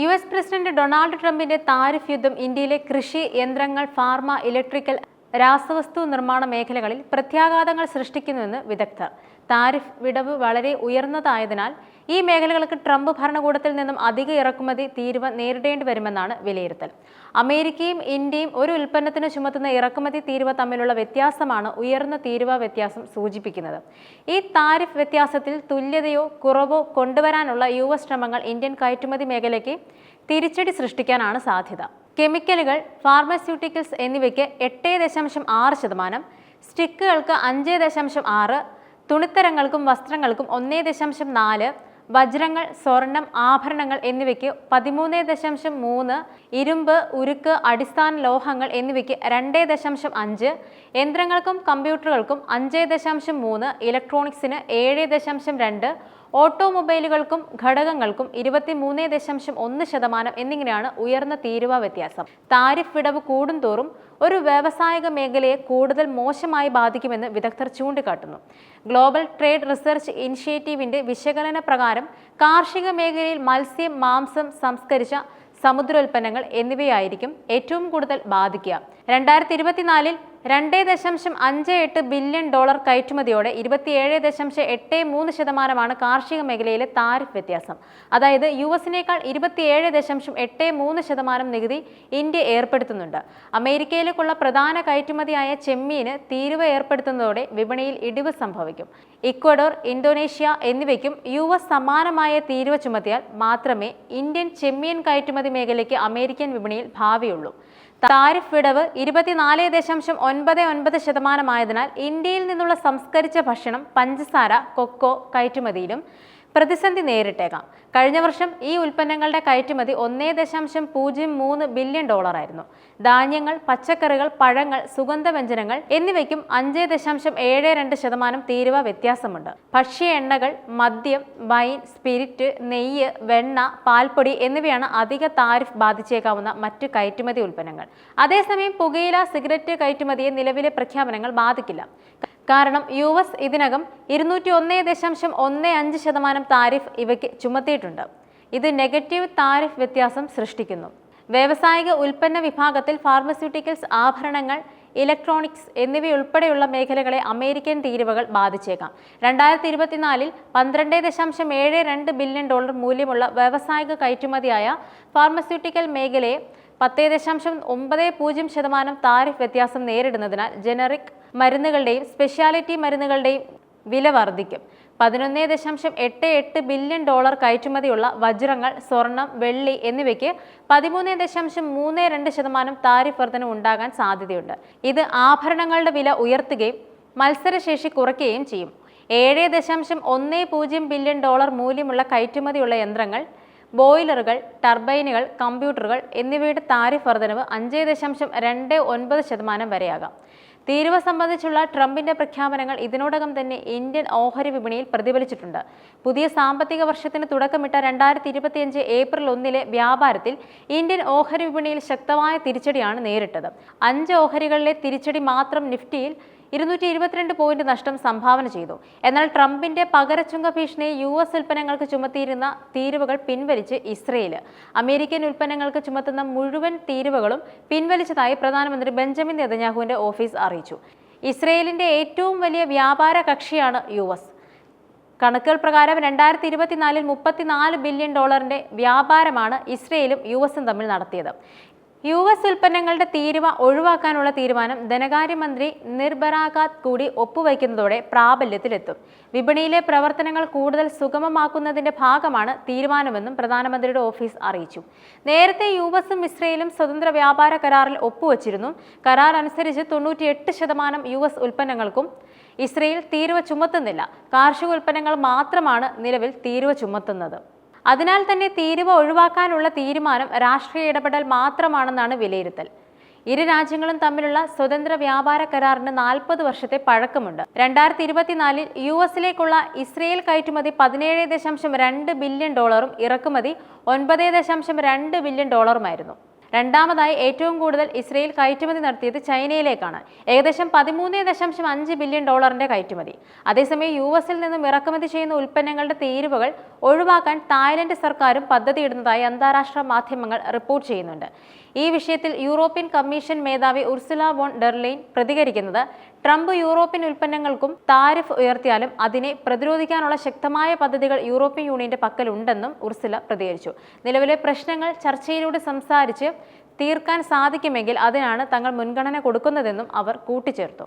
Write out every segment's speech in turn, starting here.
US president Donald ട്രംപിന്റെ tariff യുദ്ധം ഇന്ത്യയിലെ കൃഷി, യന്ത്രങ്ങൾ, ഫാർമ, ഇലക്ട്രിക്കൽ, രാസവസ്തു നിർമ്മാണ മേഖലകളിൽ പ്രത്യാഘാതങ്ങൾ സൃഷ്ടിക്കുന്നുവെന്ന് വിദഗ്ധർ. താരിഫ് വിടവ് വളരെ ഉയർന്നതായതിനാൽ ഈ മേഖലകൾക്ക് ട്രംപ് ഭരണകൂടത്തിൽ നിന്നും അധിക ഇറക്കുമതി തീരുവ നേരിടേണ്ടി വരുമെന്നാണ് വിലയിരുത്തൽ. അമേരിക്കയും ഇന്ത്യയും ഒരു ഉൽപ്പന്നത്തിന് ചുമത്തുന്ന ഇറക്കുമതി തീരുവ തമ്മിലുള്ള വ്യത്യാസമാണ് ഉയർന്ന തീരുവ വ്യത്യാസം സൂചിപ്പിക്കുന്നത്. ഈ താരിഫ് വ്യത്യാസത്തിൽ തുല്യതയോ കുറവോ കൊണ്ടുവരാനുള്ള US ശ്രമങ്ങൾ ഇന്ത്യൻ കയറ്റുമതി മേഖലയ്ക്ക് തിരിച്ചടി സൃഷ്ടിക്കാനാണ് സാധ്യത. കെമിക്കലുകൾ, ഫാർമസ്യൂട്ടിക്കൽസ് എന്നിവയ്ക്ക് 8.6%, സ്റ്റിക്കുകൾക്ക് 5.6%, തുണിത്തരങ്ങൾക്കും വസ്ത്രങ്ങൾക്കും 1.4%, വജ്രങ്ങൾ, സ്വർണം, ആഭരണങ്ങൾ എന്നിവയ്ക്ക് 13.3%, ഇരുമ്പ്, ഉരുക്ക്, അടിസ്ഥാന ലോഹങ്ങൾ എന്നിവയ്ക്ക് 2.5%, യന്ത്രങ്ങൾക്കും കമ്പ്യൂട്ടറുകൾക്കും 5.3%, ഇലക്ട്രോണിക്സിന് 7.2%, ഓട്ടോമൊബൈലുകൾക്കും ഘടകങ്ങൾക്കും 23.1% എന്നിങ്ങനെയാണ് ഉയർന്ന തീരുവ വ്യത്യാസം. താരിഫ് വിടവ് കൂടുന്തോറും ഒരു വ്യാവസായിക മേഖലയെ കൂടുതൽ മോശമായി ബാധിക്കുമെന്ന് വിദഗ്ധർ ചൂണ്ടിക്കാട്ടുന്നു. ഗ്ലോബൽ ട്രേഡ് റിസർച്ച് ഇനിഷ്യേറ്റീവിന്റെ വിശകലന പ്രകാരം കാർഷിക മേഖലയിൽ മത്സ്യം, മാംസം, സംസ്കരിച്ച സമുദ്രോൽപ്പന്നങ്ങൾ എന്നിവയായിരിക്കും ഏറ്റവും കൂടുതൽ ബാധിക്കുക. 2024-ൽ $2.58 ബില്യൺ കയറ്റുമതിയോടെ 27.83% കാർഷിക മേഖലയിലെ താരിഫ് വ്യത്യാസം. അതായത് US-നേക്കാൾ 27.83% നികുതി ഇന്ത്യ ഏർപ്പെടുത്തുന്നുണ്ട്. അമേരിക്കയിലേക്കുള്ള പ്രധാന കയറ്റുമതിയായ ചെമ്മീന് തീരുവ ഏർപ്പെടുത്തുന്നതോടെ വിപണിയിൽ ഇടിവ് സംഭവിക്കും. ഇക്വഡോർ, ഇന്തോനേഷ്യ എന്നിവയ്ക്കും US സമാനമായ തീരുവ ചുമത്തിയാൽ മാത്രമേ ഇന്ത്യൻ ചെമ്മീൻ കയറ്റുമതി മേഖലയ്ക്ക് അമേരിക്കൻ വിപണിയിൽ ഭാവിയുള്ളൂ. താരിഫ് വിടവ് 24.99% ആയതിനാൽ ഇന്ത്യയിൽ നിന്നുള്ള സംസ്കരിച്ച ഭക്ഷണം, പഞ്ചസാര, കൊക്കോ കയറ്റുമതിയിലും പ്രതിസന്ധി നേരിട്ടേക്കാം. കഴിഞ്ഞ വർഷം ഈ ഉൽപ്പന്നങ്ങളുടെ കയറ്റുമതി $1.03 ബില്യൺ ആയിരുന്നു. ധാന്യങ്ങൾ, പച്ചക്കറികൾ, പഴങ്ങൾ, സുഗന്ധവ്യഞ്ജനങ്ങൾ എന്നിവയ്ക്കും 5.72% തീരുവ വ്യത്യാസമുണ്ട്. ഭക്ഷ്യ എണ്ണകൾ, മദ്യം, വൈൻ, സ്പിരിറ്റ്, നെയ്യ്, വെണ്ണ, പാൽപ്പൊടി എന്നിവയാണ് അധിക താരിഫ് ബാധിച്ചേക്കാവുന്ന മറ്റു കയറ്റുമതി ഉൽപ്പന്നങ്ങൾ. അതേസമയം പുകയില, സിഗരറ്റ് കയറ്റുമതിയെ നിലവിലെ പ്രഖ്യാപനങ്ങൾ ബാധിക്കില്ല. കാരണം US ഇതിനകം 201.15% താരിഫ് ഇവയ്ക്ക് ചുമത്തിയിട്ടുണ്ട്. ഇത് നെഗറ്റീവ് താരിഫ് വ്യത്യാസം സൃഷ്ടിക്കുന്നു. വ്യാവസായിക ഉൽപ്പന്ന വിഭാഗത്തിൽ ഫാർമസ്യൂട്ടിക്കൽസ്, ആഭരണങ്ങൾ, ഇലക്ട്രോണിക്സ് എന്നിവയുൾപ്പെടെയുള്ള മേഖലകളെ അമേരിക്കൻ തീരുവകൾ ബാധിച്ചേക്കാം. 2024-ൽ $12.72 ബില്യൺ മൂല്യമുള്ള വ്യാവസായിക കയറ്റുമതിയായ ഫാർമസ്യൂട്ടിക്കൽ മേഖലയെ 10.90% താരിഫ് വ്യത്യാസം നേരിടുന്നതിനാൽ ജനറിക് മരുന്നുകളുടെയും സ്പെഷ്യാലിറ്റി മരുന്നുകളുടെയും വില വർദ്ധിക്കും. $11.88 ബില്യൺ കയറ്റുമതിയുള്ള വജ്രങ്ങൾ, സ്വർണം, വെള്ളി എന്നിവയ്ക്ക് 13.32% താരിഫ് വർധന ഉണ്ടാകാൻ സാധ്യതയുണ്ട്. ഇത് ആഭരണങ്ങളുടെ വില ഉയർത്തുകയും മത്സരശേഷി കുറയ്ക്കുകയും ചെയ്യും. $7.10 ബില്യൺ മൂല്യമുള്ള കയറ്റുമതിയുള്ള യന്ത്രങ്ങൾ, ബോയിലറുകൾ, ടർബൈനുകൾ, കമ്പ്യൂട്ടറുകൾ എന്നിവയുടെ താരിഫ് വർധനവ് 5.29% വരെയാകാം. തീരുവ സംബന്ധിച്ചുള്ള ട്രംപിന്റെ പ്രഖ്യാപനങ്ങൾ ഇതിനോടകം തന്നെ ഇന്ത്യൻ ഓഹരി വിപണിയിൽ പ്രതിഫലിച്ചിട്ടുണ്ട്. പുതിയ സാമ്പത്തിക വർഷത്തിന് തുടക്കമിട്ട 2025 ഏപ്രിൽ 1 വ്യാപാരത്തിൽ ഇന്ത്യൻ ഓഹരി വിപണിയിൽ ശക്തമായ തിരിച്ചടിയാണ് നേരിട്ടത്. 5 ഓഹരികളിലെ തിരിച്ചടി മാത്രം നിഫ്റ്റിയിൽ 222 പോയിന്റ് നഷ്ടം സംഭാവന ചെയ്തു. എന്നാൽ ട്രംപിന്റെ പകരച്ചുങ്ക ഭീഷണി US ഉൽപ്പന്നങ്ങൾക്ക് ചുമത്തിയിരുന്ന തീരുവകൾ പിൻവലിച്ച് ഇസ്രയേൽ അമേരിക്കൻ ഉൽപ്പന്നങ്ങൾക്ക് ചുമത്തുന്ന മുഴുവൻ തീരുവകളും പിൻവലിച്ചതായി പ്രധാനമന്ത്രി ബെഞ്ചമിൻ നെതന്യാഹുവിന്റെ ഓഫീസ് അറിയിച്ചു. ഇസ്രയേലിന്റെ ഏറ്റവും വലിയ വ്യാപാര കക്ഷിയാണ് US. കണക്കുകൾ പ്രകാരം 2024-ൽ $34 ബില്യൺ വ്യാപാരമാണ് ഇസ്രയേലും US തമ്മിൽ നടത്തിയത്. US ഉൽപ്പന്നങ്ങളുടെ തീരുവ ഒഴിവാക്കാനുള്ള തീരുമാനം ധനകാര്യമന്ത്രി നിർബറാകാത്ത് കൂടി ഒപ്പുവയ്ക്കുന്നതോടെ പ്രാബല്യത്തിലെത്തും. വിപണിയിലെ പ്രവർത്തനങ്ങൾ കൂടുതൽ സുഗമമാക്കുന്നതിന്റെ ഭാഗമാണ് തീരുമാനമെന്നും പ്രധാനമന്ത്രിയുടെ ഓഫീസ് അറിയിച്ചു. നേരത്തെ US-ഉം ഇസ്രയേലും സ്വതന്ത്ര വ്യാപാര കരാറിൽ ഒപ്പുവച്ചിരുന്നു. കരാർ അനുസരിച്ച് 98% US ഉൽപ്പന്നങ്ങൾക്കും ഇസ്രയേൽ തീരുവ ചുമത്തുന്നില്ല. കാർഷിക ഉൽപ്പന്നങ്ങൾ മാത്രമാണ് നിലവിൽ തീരുവ ചുമത്തുന്നത്. അതിനാൽ തന്നെ തീരുവ ഒഴിവാക്കാനുള്ള തീരുമാനം രാഷ്ട്രീയ ഇടപെടൽ മാത്രമാണെന്നാണ് വിലയിരുത്തൽ. ഇരു രാജ്യങ്ങളും തമ്മിലുള്ള സ്വതന്ത്ര വ്യാപാര കരാറിന് 40 വർഷത്തെ പഴക്കമുണ്ട്. 2024-ൽ US-ലേക്കുള്ള ഇസ്രയേൽ കയറ്റുമതി $17.2 ബില്യൺ ഇറക്കുമതി $9.2 ബില്യൺ ആയിരുന്നു. രണ്ടാമതായി ഏറ്റവും കൂടുതൽ ഇസ്രയേൽ കയറ്റുമതി നടത്തിയത് ചൈനയിലേക്കാണ്, ഏകദേശം 13.5 ബില്യൺ ഡോളറിന്റെ കയറ്റുമതി. അതേസമയം US-ൽ നിന്നും ഇറക്കുമതി ചെയ്യുന്ന ഉൽപ്പന്നങ്ങളുടെ തീരുവകൾ ഒഴിവാക്കാൻ തായ്ലൻഡ് സർക്കാരും പദ്ധതിയിടുന്നതായി അന്താരാഷ്ട്ര മാധ്യമങ്ങൾ റിപ്പോർട്ട് ചെയ്യുന്നുണ്ട്. ഈ വിഷയത്തിൽ യൂറോപ്യൻ കമ്മീഷൻ മേധാവി ഉർസുല വോൺ ഡെർ ലെയ്ൻ പ്രതികരിക്കുന്നത്, ട്രംപ് യൂറോപ്യൻ ഉൽപ്പന്നങ്ങൾക്കും താരിഫ് ഉയർത്തിയാലും അതിനെ പ്രതിരോധിക്കാനുള്ള ശക്തമായ പദ്ധതികൾ യൂറോപ്യൻ യൂണിയന്റെ പക്കലുണ്ടെന്നും ഉർസുല പ്രതികരിച്ചു. നിലവിലെ പ്രശ്നങ്ങൾ ചർച്ചയിലൂടെ സംസാരിച്ച് തീർക്കാൻ സാധിക്കുമെങ്കിൽ അതിനാണ് തങ്ങൾ മുൻഗണന കൊടുക്കുന്നതെന്നും അവർ കൂട്ടിച്ചേർത്തു.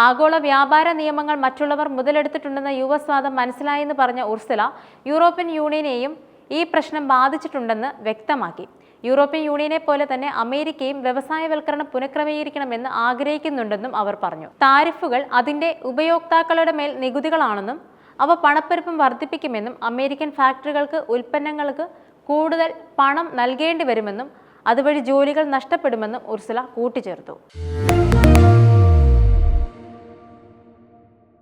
ആഗോള വ്യാപാര നിയമങ്ങൾ മറ്റുള്ളവർ മുതലെടുത്തിട്ടുണ്ടെന്ന US വാദം മനസ്സിലായെന്ന് പറഞ്ഞ ഉർസുല യൂറോപ്യൻ യൂണിയനെയും ഈ പ്രശ്നം ബാധിച്ചിട്ടുണ്ടെന്ന് വ്യക്തമാക്കി. യൂറോപ്യൻ യൂണിയനെ പോലെ തന്നെ അമേരിക്കയും വ്യവസായവൽക്കരണം പുനഃക്രമീകരിക്കണമെന്ന് ആഗ്രഹിക്കുന്നുണ്ടെന്നും അവർ പറഞ്ഞു. താരിഫുകൾ അതിന്റെ ഉപയോക്താക്കളുടെ മേൽ നികുതികളാണെന്നും അവ പണപ്പെരുപ്പം വർദ്ധിപ്പിക്കുമെന്നും അമേരിക്കൻ ഫാക്ടറികൾക്ക് ഉൽപ്പന്നങ്ങൾക്ക് കൂടുതൽ പണം നൽകേണ്ടി വരുമെന്നും അതുവഴി ജോലികൾ നഷ്ടപ്പെടുമെന്നും ഉർസുല കൂട്ടിച്ചേർത്തു.